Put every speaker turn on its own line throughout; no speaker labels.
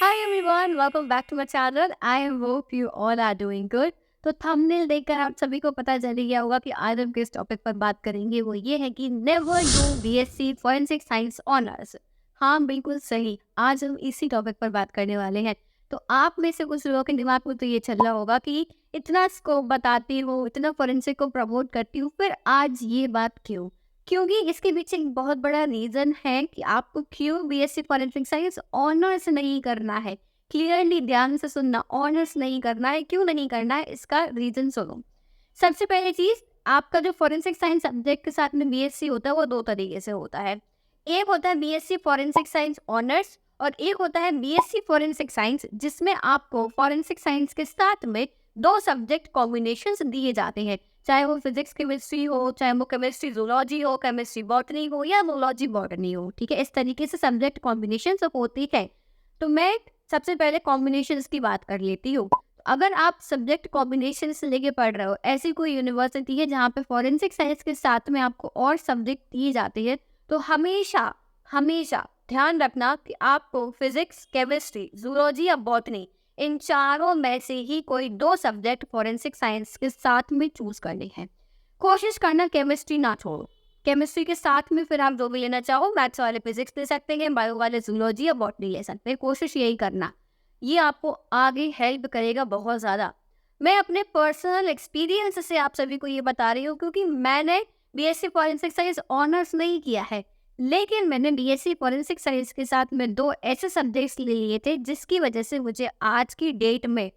Hi everyone, welcome back to my channel. I hope you all are doing good. तो thumbnail देखकर आप सभी को पता चल ही गया होगा कि आज हम किस टॉपिक पर बात करेंगे। वो ये है कि never do BSc forensic science honours. हाँ, बिल्कुल सही। आज हम इसी टॉपिक पर बात करने वाले हैं। तो आप में से कुछ लोगों के दिमाग में तो ये चल रहा होगा कि इतना स्कोप बताती हूँ, इतना फॉरेंसिक को प्रमोट करती हूँ, फिर आज ये बात क्यों? क्योंकि इसके पीछे एक बहुत बड़ा रीजन है कि आपको क्यों बीएससी फॉरेंसिक साइंस ऑनर्स नहीं करना है। क्लियरली ध्यान से सुनना, ऑनर्स नहीं करना है, क्यों नहीं करना है, इसका रीजन सुनो। सबसे पहली चीज, आपका जो फॉरेंसिक साइंस सब्जेक्ट के साथ में बीएससी होता है वो दो तरीके से होता है। एक होता है बीएससी फॉरेंसिक साइंस ऑनर्स और एक होता है बीएससी फॉरेंसिक साइंस, जिसमें आपको फॉरेंसिक साइंस के साथ में दो सब्जेक्ट कॉम्बिनेशंस दिए जाते हैं। चाहे वो फिजिक्स केमिस्ट्री हो, चाहे वो केमिस्ट्री जूलॉजी हो, केमिस्ट्री बॉटनी हो या जूलॉजी बॉटनी हो, ठीक है। इस तरीके से सब्जेक्ट कॉम्बिनेशन सब होती है। तो मैं सबसे पहले कॉम्बिनेशंस की बात कर लेती हूँ। अगर आप सब्जेक्ट कॉम्बिनेशन से लेके पढ़ रहे हो, ऐसी कोई यूनिवर्सिटी है जहाँ पे फॉरेंसिक साइंस के साथ में आपको और सब्जेक्ट दिए जाते हैं, तो हमेशा हमेशा ध्यान रखना कि आपको फिजिक्स, केमिस्ट्री, जूलॉजी या बॉटनी, इन चारों में से ही कोई दो सब्जेक्ट फॉरेंसिक साइंस के साथ में चूज करने हैं। कोशिश करना केमिस्ट्री ना छोड़ो। केमिस्ट्री के साथ में फिर आप जो भी लेना चाहो, मैथ्स वाले फिजिक्स ले सकते हैं, बायो वाले जूलॉजी या बॉटनी ले सकते हैं। कोशिश यही करना, ये आपको आगे हेल्प करेगा बहुत ज़्यादा। मैं अपने पर्सनल एक्सपीरियंस से आप सभी को ये बता रही हूँ, क्योंकि मैंने बीएससी फॉरेंसिक साइंस ऑनर्स नहीं किया है, लेकिन मैंने बीएससी फॉरेंसिक साइंस के साथ में दो ऐसे सब्जेक्ट्स ले लिए थे जिसकी वजह से मुझे आज की डेट में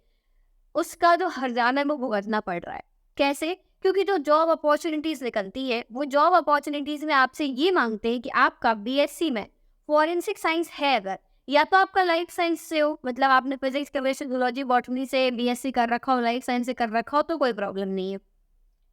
उसका जो हर्जाना है वो भुगतना पड़ रहा है। कैसे? क्योंकि जो जॉब अपॉर्चुनिटीज निकलती है, वो जॉब अपॉर्चुनिटीज में आपसे ये मांगते हैं कि आपका बीएससी में फॉरेंसिक साइंस है, अगर या तो आपका लाइफ साइंस से हो, मतलब आपने फिजिक्स केमिस्ट्री जूलॉजी बॉटनी से बीएससी कर रखा हो, लाइफ साइंस से कर रखा हो, तो कोई प्रॉब्लम नहीं है।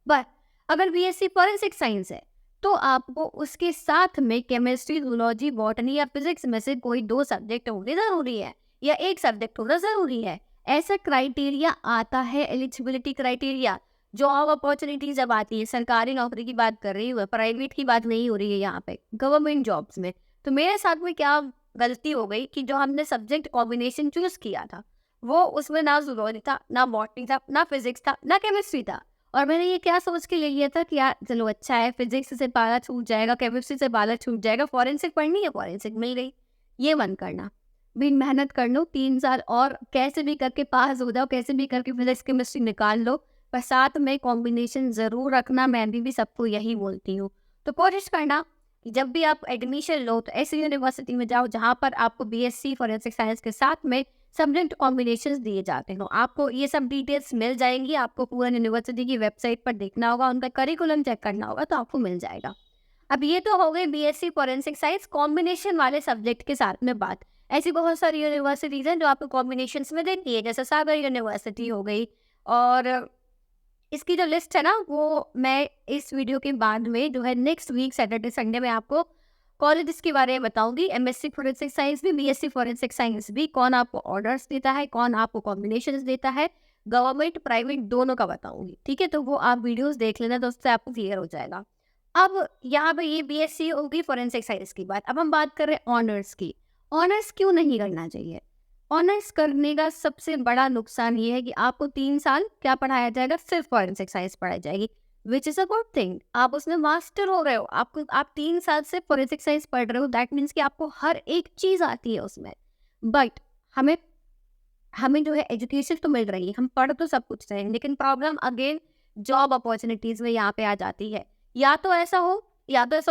बट अगर बीएससी फॉरेंसिक साइंस है, तो आपको उसके साथ में केमिस्ट्री, जूलॉजी, बॉटनी या फिजिक्स में से कोई दो सब्जेक्ट होने जरूरी है, या एक सब्जेक्ट होना जरूरी है। ऐसा क्राइटेरिया आता है, एलिजिबिलिटी क्राइटेरिया। जॉब अपॉर्चुनिटी जब आती है, सरकारी नौकरी की बात कर रही हूँ, प्राइवेट की बात नहीं हो रही है यहाँ पे, गवर्नमेंट जॉब्स में। तो मेरे साथ में क्या गलती हो गई कि जो हमने सब्जेक्ट कॉम्बिनेशन चूज किया था, वो उसमें ना जूलॉजी था, ना बॉटनी था, ना फिजिक्स था, ना केमिस्ट्री था। और मैंने ये क्या सोच के ले लिया था कि यार चलो अच्छा है, फिजिक्स से पाला छूट जाएगा, केमिस्ट्री से पाला छूट जाएगा, फॉरेंसिक पढ़नी है, फॉरेंसिक मिल गई। ये मन करना, बिन मेहनत कर लो 3 साल और कैसे भी करके पास हो जाओ, कैसे भी करके फिजिक्स केमिस्ट्री निकाल लो, पर साथ में कॉम्बिनेशन जरूर रखना। मैं भी सबको यही बोलती हूँ। तो कोशिश करना कि जब भी आप एडमिशन लो तो ऐसी यूनिवर्सिटी में जाओ जहाँ पर आपको बीएससी फॉरेंसिक साइंस के साथ में सब्जेक्ट कॉम्बिनेशंस दिए जाते हो। आपको ये सब डिटेल्स मिल जाएंगी, आपको पूरा यूनिवर्सिटी की वेबसाइट पर देखना होगा, उनका करिकुलम चेक करना होगा, तो आपको मिल जाएगा। अब ये तो हो गई बीएससी फॉरेंसिक साइंस कॉम्बिनेशन वाले सब्जेक्ट के साथ में बात। ऐसी बहुत सारी यूनिवर्सिटीज हैं जो आपको कॉम्बिनेशंस में देती है, जैसे सागर यूनिवर्सिटी हो गई। और इसकी जो लिस्ट है ना, वो मैं इस वीडियो के बाद में जो है नेक्स्ट वीक सैटरडे संडे में आपको कॉलेजेस के बारे में बताऊंगी। एमएससी फॉरेंसिक साइंस भी, बीएससी फॉरेंसिक साइंस भी, कौन आपको ऑर्डर्स देता है, कौन आपको कॉम्बिनेशंस देता है, गवर्नमेंट प्राइवेट दोनों का बताऊंगी, ठीक है। तो वो आप वीडियोस देख लेना, तो उससे आपको क्लियर हो जाएगा। अब यहाँ पे ये बीएससी होगी फॉरेंसिक साइंस की बात। अब हम बात कर रहे हैं ऑनर्स की। ऑनर्स क्यों नहीं करना चाहिए? ऑनर्स करने का सबसे बड़ा नुकसान ये है कि आपको 3 साल क्या पढ़ाया जाएगा? सिर्फ फॉरेंसिक साइंस पढ़ाई जाएगी, which is a good thing. आप उसमें मास्टर हो रहे हो, आप 3 साल से फॉरेंसिक साइंस पढ़ रहे हो, दैट मीन्स कि आपको हर एक चीज आती है उसमें। बट हमें हमें जो है एजुकेशन तो मिल रही है, हम पढ़ तो सब कुछ रहे हैं, लेकिन प्रॉब्लम अगेन जॉब अपॉर्चुनिटीज में यहाँ पे आ जाती है। या तो ऐसा हो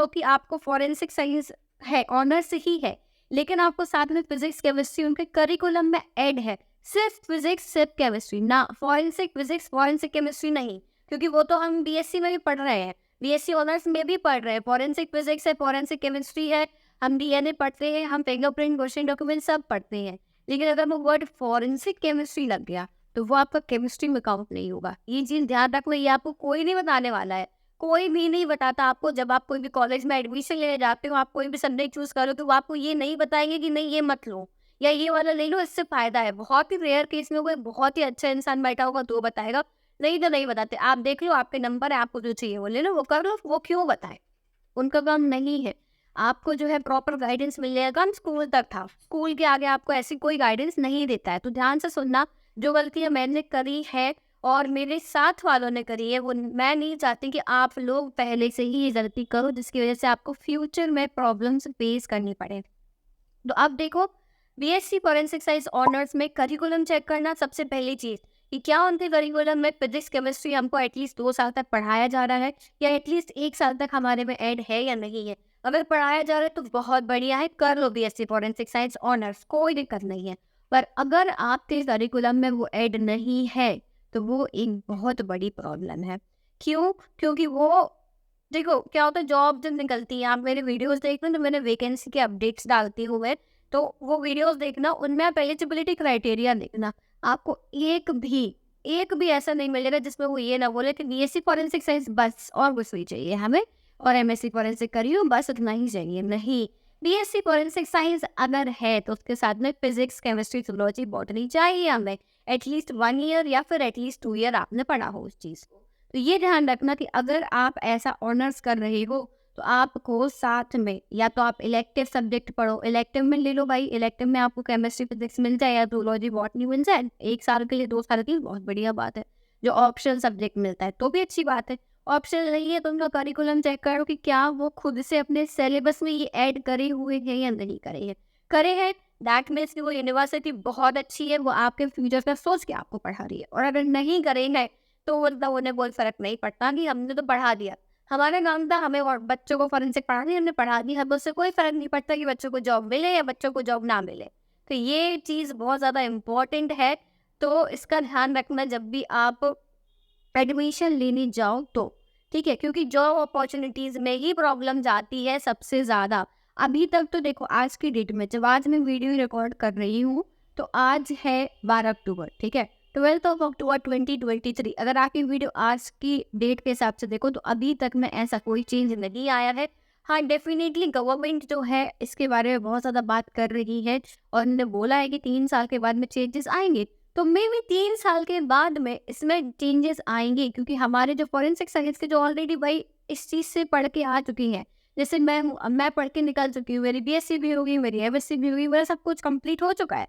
कि आपको फॉरेंसिक साइंस है, ऑनर्स ही है, लेकिन आपको साथ में फिजिक्स केमिस्ट्री उनके करिकुलम में ऐड है। सिर्फ फिजिक्स, सिर्फ केमिस्ट्री ना, फॉरेंसिक फिजिक्स, फॉरेंसिक केमिस्ट्री नहीं, क्योंकि वो तो हम बीएससी में भी पढ़ रहे हैं, बीएससी ऑनर्स में भी पढ़ रहे हैं। फॉरेंसिक फिजिक्स है, फॉरेंसिक केमिस्ट्री है, हम डीएनए पढ़ते हैं, हम फिंगरप्रिंट, क्वेश्चन डॉक्यूमेंट सब पढ़ते हैं। लेकिन अगर वो वर्ड फॉरेंसिक केमिस्ट्री लग गया तो वो आपका केमिस्ट्री में काउंट नहीं होगा। ये चीज ध्यान रखना, ये आपको कोई नहीं बताने वाला है, कोई भी नहीं बताता आपको। जब आप कोई भी कॉलेज में एडमिशन लेने जाते हो, आप कोई भी सब्जेक्ट चूज करो, तो वो आपको ये नहीं बताएंगे कि नहीं ये मत लो या ये वाला ले लो, इससे फायदा है। बहुत ही रेयर केस में कोई बहुत ही अच्छा इंसान बैठा होगा तो वो बताएगा, नहीं तो नहीं बताते। आप देख लो, आपके नंबर है, आपको जो चाहिए वो ले लो, वो कर लो, वो क्यों बताए, उनका काम नहीं है। आपको जो है प्रॉपर गाइडेंस मिल जाएगा, स्कूल तक था, स्कूल के आगे आपको ऐसी कोई गाइडेंस नहीं देता है। तो ध्यान से सुनना, जो गलतियां मैंने करी है और मेरे साथ वालों ने करी है, वो मैं नहीं चाहती कि आप लोग पहले से ही ये गलती करो, जिसकी वजह से आपको फ्यूचर में प्रॉब्लम्स फेस करनी पड़े। तो अब देखो, बीएससी फॉरेंसिक साइंस ऑनर्स में करिकुलम चेक करना सबसे पहली चीज़, कि क्या उनके करिकुलम में फिजिक्स केमिस्ट्री हमको एटलीस्ट 2 साल तक पढ़ाया जा रहा है, या एटलीस्ट 1 साल तक हमारे में ऐड है या नहीं है। अगर पढ़ाया जा रहा है तो बहुत बढ़िया है, कर लो बीएससी फॉरेंसिक साइंस ऑनर्स, कोई दिक्कत नहीं है। पर अगर आपके करिकुलम में वो ऐड नहीं है तो वो एक बहुत बड़ी प्रॉब्लम है। क्यों? क्योंकि वो, देखो क्या होता है, जॉब जब निकलती है, आप मेरे वीडियोस देखना, तो मैंने वैकेंसी के अपडेट्स डालती हूँ मैं, तो वो वीडियोस देखना, उनमें आप एलिजिबिलिटी क्राइटेरिया देखना, आपको एक भी ऐसा नहीं मिलेगा जिसमें वो ये ना बोले कि बीएससी फॉरेंसिक साइंस बस और कुछ नहीं चाहिए हमें, और एमएससी फॉरेंसिक करी हो बस उतना ही चाहिए। नहीं, बीएससी फॉरेंसिक साइंस अगर है तो उसके साथ में फिजिक्स केमिस्ट्री जूलॉजी बॉटनी चाहिए हमें, एटलीस्ट 1 ईयर या फिर एटलीस्ट 2 ईयर आपने पढ़ा हो उस चीज़ को। तो ये ध्यान रखना कि अगर आप ऐसा ऑनर्स कर रहे हो तो आपको साथ में या तो आप इलेक्टिव सब्जेक्ट पढ़ो, इलेक्टिव में ले लो भाई, इलेक्टिव में आपको केमिस्ट्री फिजिक्स मिल जाए या जूलॉजी बॉटनी मिल जाए, 1 साल के लिए 2 साल के लिए बहुत बढ़िया बात है। जो ऑप्शनल सब्जेक्ट मिलता है तो भी अच्छी बात है। ऑप्शनल नहीं है तो उनका करिकुलम चेक करो कि क्या वो खुद से अपने सिलेबस में ये ऐड करे हुए हैं या नहीं करे हैं। करे हैं, दैट मीन्स कि वो यूनिवर्सिटी बहुत अच्छी है, वो आपके फ्यूचर का सोच के आपको पढ़ा रही है। और अगर नहीं करेंगे तो मतलब उन्हें कोई फर्क नहीं पड़ता कि हमने तो पढ़ा दिया, हमारा काम था हमें और बच्चों को फॉरेंसिक पढ़ानी, हमने पढ़ा दी, हमें उससे कोई फर्क नहीं पड़ता कि बच्चों को जॉब मिले या बच्चों को जॉब ना मिले। तो ये चीज़ बहुत ज़्यादा इम्पोर्टेंट है, तो इसका ध्यान रखना जब भी आप एडमिशन लेने जाओ तो, ठीक है, क्योंकि जॉब अपॉर्चुनिटीज़ में ही प्रॉब्लम जाती है सबसे ज़्यादा। अभी तक तो देखो, आज की डेट में जब आज मैं वीडियो रिकॉर्ड कर रही हूँ तो आज है 12 अक्टूबर, ठीक है, 12 अक्टूबर 2023। अगर आप ये वीडियो आज की डेट के हिसाब से देखो तो अभी तक में ऐसा कोई चेंज नहीं आया है। हाँ, डेफिनेटली गवर्नमेंट जो है इसके बारे में बहुत ज़्यादा बात कर रही है और उन्होंने बोला है कि 3 साल के बाद में चेंजेस आएंगे। तो मे भी 3 साल के बाद में इसमें चेंजेस आएंगे, क्योंकि हमारे जो फॉरेंसिक साइंस के जो ऑलरेडी भाई इस चीज़ से पढ़ के आ चुकी हैं, जैसे मैं पढ़ के निकल चुकी हूँ, मेरी बीएससी भी हो गई, मेरी एमएससी भी हो गई, मेरा सब कुछ कंप्लीट हो चुका है।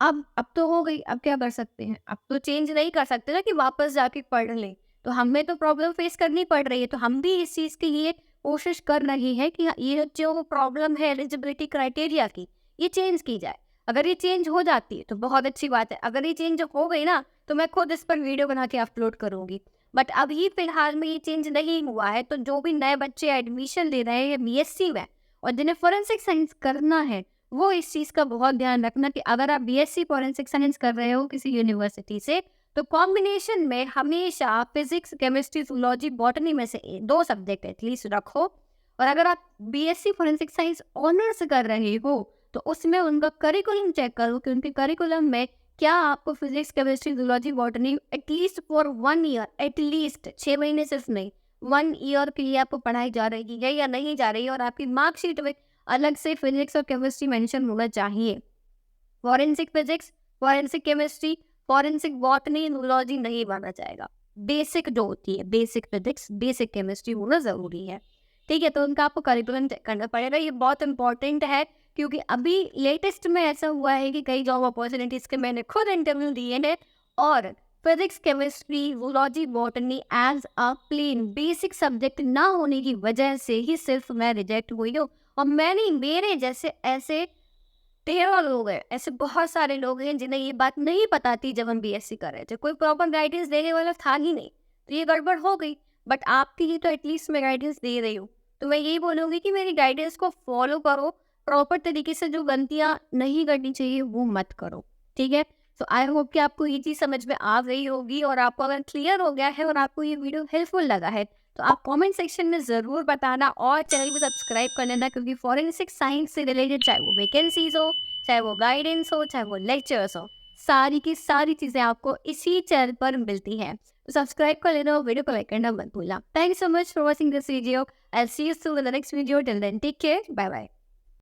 अब तो हो गई, अब क्या कर सकते हैं, अब तो चेंज नहीं कर सकते ना कि वापस जाके पढ़ लें। तो हमें तो प्रॉब्लम फेस करनी पड़ रही है, तो हम भी इस चीज़ के लिए कोशिश कर रहे हैं कि ये जो प्रॉब्लम है एलिजिबिलिटी क्राइटेरिया की, ये चेंज की जाए। अगर ये चेंज हो जाती है तो बहुत अच्छी बात है, अगर ये चेंज हो गई ना तो मैं खुद इस पर वीडियो बना के अपलोड करूँगी। बट अभी फिलहाल में ये चेंज नहीं हुआ है, तो जो भी नए बच्चे एडमिशन ले रहे हैं बीएससी में और जिन्हें फोरेंसिक साइंस करना है, वो इस चीज़ का बहुत ध्यान रखना कि अगर आप बीएससी फॉरेंसिक साइंस कर रहे हो किसी यूनिवर्सिटी से, तो कॉम्बिनेशन में हमेशा फिजिक्स केमिस्ट्री जूलॉजी बॉटनी में से 2 सब्जेक्ट एटलीस्ट रखो। और अगर आप बीएससी फॉरेंसिक साइंस ऑनर्स कर रहे हो तो उसमें उनका करिकुलम चेक करो कि उनके करिकुलम में क्या आपको physics chemistry zoology botany at least for 1 year, at least 6 महीने सिर्फ नहीं, 1 ईयर के लिए आपको पढ़ाई जा रही है या नहीं जा रही है, और आपकी मार्कशीट में अलग से फिजिक्स और केमिस्ट्री मेंशन होना चाहिए। Forensic physics, forensic chemistry, forensic botany, zoology नहीं माना जाएगा। बेसिक जो होती है, बेसिक फिजिक्स, बेसिक केमिस्ट्री होना जरूरी है, ठीक है। तो उनका आपको करिकुलम चेक करना पड़ेगा, ये बहुत इंपॉर्टेंट है, क्योंकि अभी लेटेस्ट में ऐसा हुआ है कि कई जॉब अपॉर्चुनिटीज के मैंने खुद इंटरव्यू दिए हैं और physics chemistry zoology botany as a plain basic subject ना होने की वजह से ही सिर्फ मैं रिजेक्ट हुई हूँ। और मैंने, मेरे जैसे ऐसे 13 लोग हैं, ऐसे बहुत सारे लोग हैं जिन्हें ये बात नहीं पता थी जब हम बीएससी कर रहे थे, कोई प्रॉपर गाइडेंस देने वाला था ही नहीं, तो ये गड़बड़ हो गई। बट आपके लिए तो एटलीस्ट मैं गाइडेंस दे रही हूँ, तो मैं यही बोलूँगी कि मेरी गाइडेंस को फॉलो करो, प्रॉपर तरीके से जो गलतियाँ नहीं करनी चाहिए वो मत करो, ठीक है। तो आई होप कि आपको ये चीज़ समझ में आ गई होगी, और आपको अगर क्लियर हो गया है और आपको ये वीडियो हेल्पफुल लगा है तो आप कमेंट सेक्शन में ज़रूर बताना और चैनल को सब्सक्राइब कर लेना, क्योंकि फॉरेंसिक साइंस से रिलेटेड चाहे वो वैकेंसीज हो, चाहे वो गाइडेंस हो, चाहे वो लेक्चर्स हो, सारी की सारी चीज़ें आपको इसी चैनल पर मिलती हैं। तो सब्सक्राइब कर लेना और वीडियो को लाइक करना मत भूलना। Thank you so much for watching this video. I see you soon in the next video. Till then take care, bye bye.